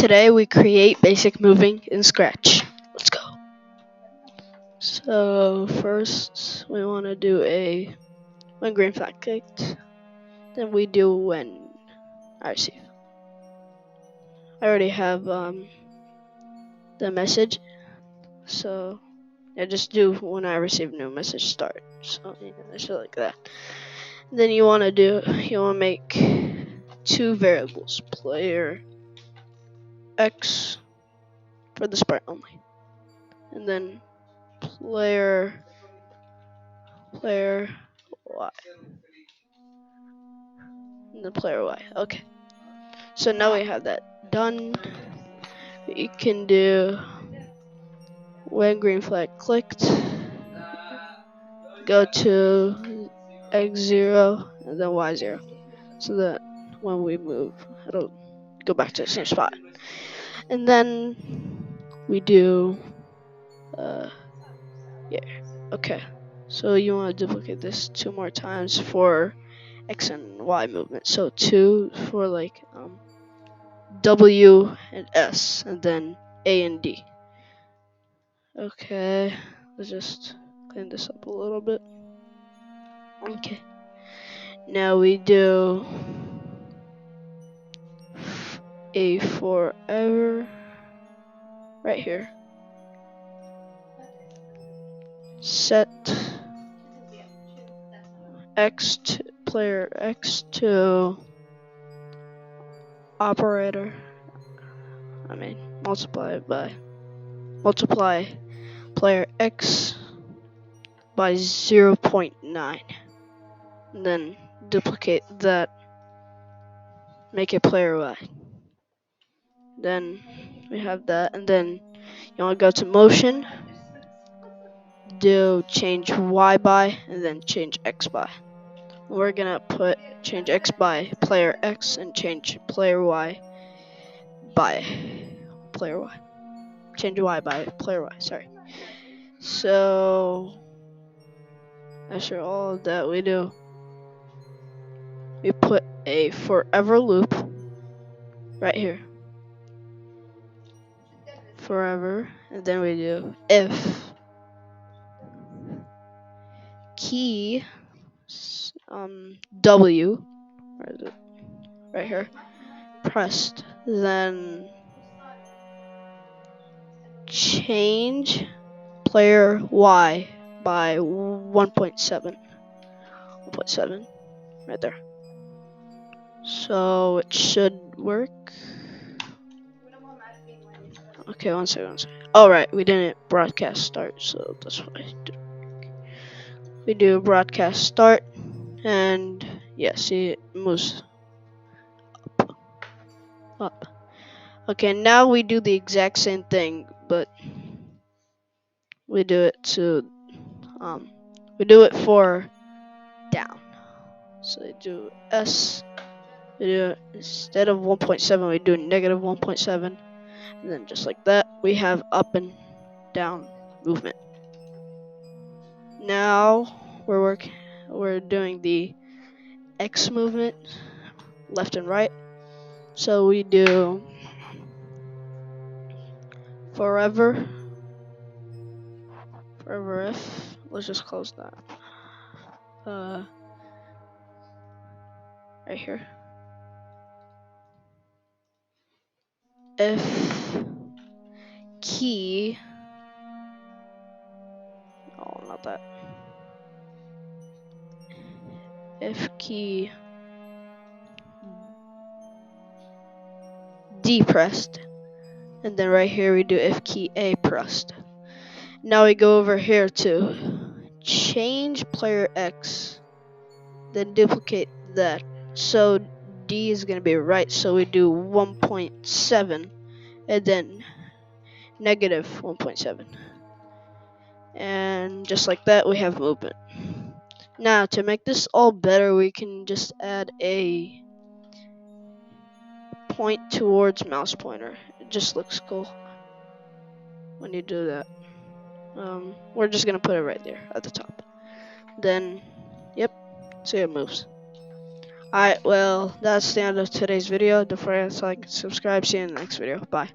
Today we create basic moving in Scratch. Let's go. So first we want to do when green flag clicked. Then we do when I receive. I already have the message, so I just do when I receive new message start. So just like that. Then you want to make two variables, player X for the sprite only, and then player Y, and then player Y. Okay. So now we have that done. We can do when green flag clicked, go to X0 and then Y0, so that when we move, it'll go back to the same spot. And then we do, yeah, okay. So you want to duplicate this 2 more times for X and Y movement. So 2 for like W and S, and then A and D. Okay, let's just clean this up a little bit. Okay, now we do a forever right here. Set player X to operator. Multiply player X by 0.9, and then duplicate that, make it player Y. Then we have that, and then you want to go to motion, do change Y by, and then change X by. We're gonna change X by player X and change player Y by player Y. Change Y by player Y, sorry. So after all of that we put a forever loop right here. Forever, and then we do if key W, where is it? Right here, pressed, then change player Y by 1.7. 1.7 right there. So it should work. Okay, one second. Alright, we didn't broadcast start, so that's what I do. We do broadcast start, and yeah, see, it moves up. Okay, now we do the exact same thing, but we do it for down. So we do S. We do, instead of 1.7, we do negative 1.7, and then just like that, we have up and down movement. Now we're doing the X movement, left and right. So we do forever if, let's just close that. Right here. If key, oh, not that. If key D pressed, and then right here we do if key A pressed. Now we go over here to change player X, then duplicate that. So D is gonna be right, so we do 1.7 and then negative 1.7. And just like that, we have movement. Now to make this all better, we can just add a point towards mouse pointer. It just looks cool when you do that. We're just gonna put it right there at the top. Then, yep, see it moves. Alright, well, that's the end of today's video. Don't forget to like and subscribe. See you in the next video. Bye.